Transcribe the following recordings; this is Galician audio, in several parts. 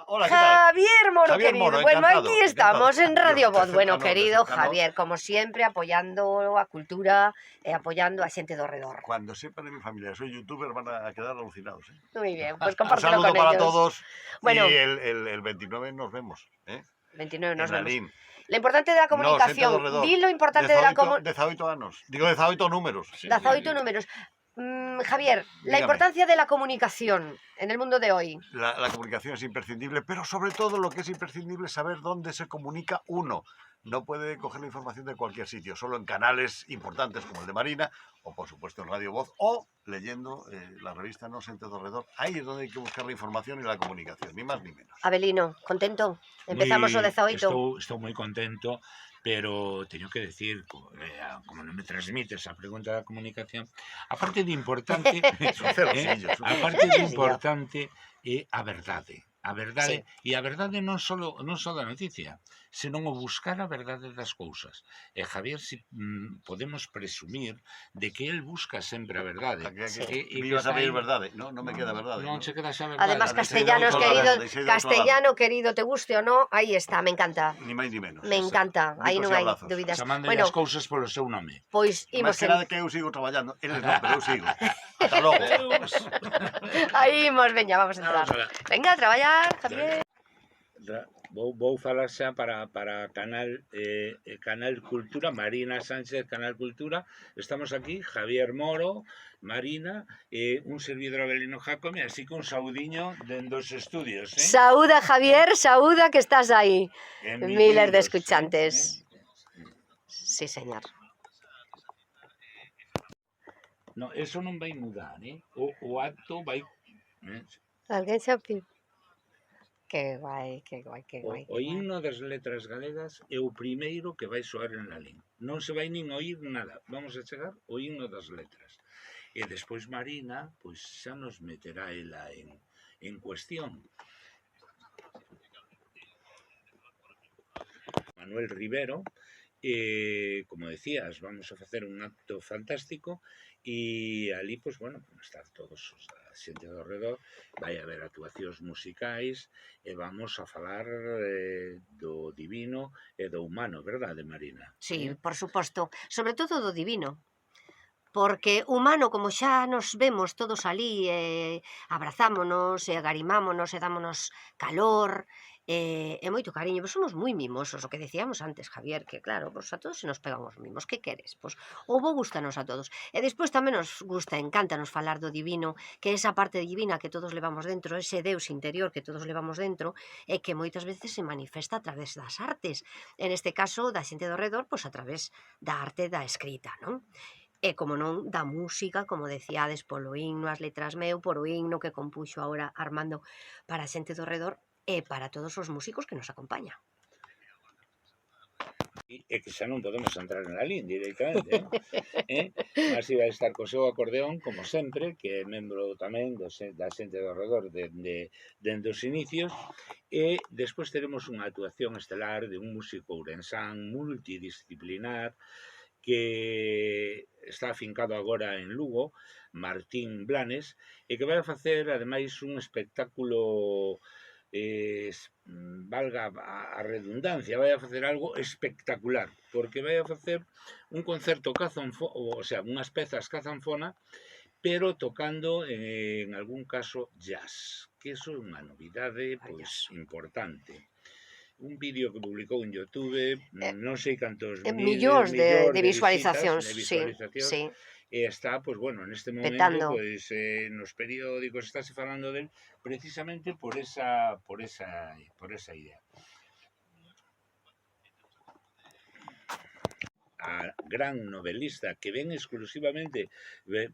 Hola, ¿qué tal? Javier Moro, Javier querido. Moro, Bueno, encantado, aquí estamos en encantado. Radio Dios, Voz. de Bueno, cercano, de querido cercano. Javier, como siempre, apoyando a cultura e apoyando a xente do redor. Cuando sepan de mi familia que soy youtuber van a quedar alucinados, ¿eh? Muy bien, pues Un compártelo saludo con para ellos. todos Bueno, y el 29 nos vemos, ¿eh? 29 nos En vemos. Lalín. Lo importante de la No, xente do comunicación. redor. Di lo importante de la comunicación. 18 anos. Digo 18 números. De 18 números. Javier, la Dígame. importancia de la comunicación en el mundo de hoy. La comunicación es imprescindible, pero sobre todo lo que es imprescindible es saber dónde se comunica uno. No puede coger la información de cualquier sitio, solo en canales importantes como el de Marina, o por supuesto en Radio Voz, o leyendo la revista No Xente do Redor. Ahí es donde hay que buscar la información y la comunicación, ni más ni menos. Abelino, contento? Empezamos o 18. Estou moi contento, pero teño que decir, como non me transmites a pregunta da comunicación, a parte de importante, a parte de importante é a verdade. A verdade, sí. E a verdade non só da noticia, senón o buscar a verdade das cousas. E Javier, si podemos presumir de que el busca sempre a verdade. Viva saber verdade, non me queda verdade. Non se queda xa verdade. Además, castellano querido, te guste o no, aí está, me encanta. Ni máis ni menos. Me encanta, aí non hai dúbidas. Chamando as cousas polo seu nome. Pois imos máis que nada que eu sigo traballando, eles non, pero eu sigo. Ata logo. Aí imos, veña, vamos a entrar. Venga, a traballar, Javier. Vou falar xa para Canal Cultura, Marina Sánchez, Canal Cultura. Estamos aquí, Javier Moro, Marina, e un servidor Abelino Jácome, así que un saudiño dende os estudios. Saúda, Javier, saúda que estás aí. Miles de escuchantes. Sí, señor. No, eso non vai mudar, o acto vai... Alguén xa pide. Que guai, que guai, que guai. O himno das letras galegas é o primeiro que vai soar en Lalín. Non se vai nin oír nada. Vamos a chegar o himno das letras. E despois Marina, pois xa nos meterá ela en cuestión. Manuel Rivero, como decías, vamos a facer un acto fantástico e ali, pois, bueno, estar todos os da xente do redor, vai haber actuacións musicais e vamos a falar do divino e do humano, verdade, Marina? Sí, por suposto, sobre todo do divino, porque humano, como xa nos vemos todos ali, abrazámonos, e agarimámonos, e dámonos calor, e moito cariño, pois somos moi mimosos, o que decíamos antes, Javier, que claro, pois a todos se nos pegan os mimos, que queres? Pois o bo gustanos a todos, e despois tamén nos gusta, encántanos falar do divino, que esa parte divina que todos levamos dentro, ese Deus interior que todos levamos dentro, e que moitas veces se manifesta a través das artes, en este caso da xente do redor, pois a través da arte da escrita, non? E, como non, da música, como decíades, polo himno, as letras meu, por o himno que compuxo agora Armando para a xente do redor e para todos os músicos que nos acompañan. E que xa non podemos entrar en Lalín directamente, así vai estar co seu acordeón, como sempre, que é membro tamén da xente do redor dende os inicios, e despois teremos unha actuación estelar de un músico ourensán multidisciplinar que está afincado agora en Lugo, Martín Blanes, e que vai a facer, ademais, un espectáculo, valga a redundancia, vai a facer algo espectacular, porque vai a facer un concerto o sea, unhas pezas cazanfona, pero tocando en algún caso jazz, que iso é unha novidade pois importante. Un vídeo que publicou en YouTube, non sei cantos millóns de visualizacións, sí. E está, pois, bueno, neste momento, pois, nos periódicos estáse falando del precisamente por esa idea. A gran novelista que ven exclusivamente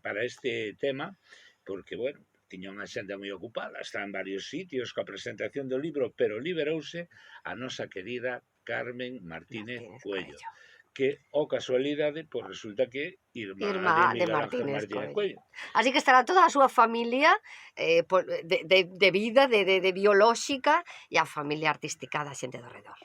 para este tema, porque, bueno, tiña unha xenda moi ocupada, está en varios sitios coa presentación do libro, pero liberouse a nosa querida Carmen Martínez Cuello, que, o casualidade, pois resulta que irmá de Miguel Ángel Martínez Cuello. Así que estará toda a súa familia de vida, de biolóxica, e a familia artística da xente do redor.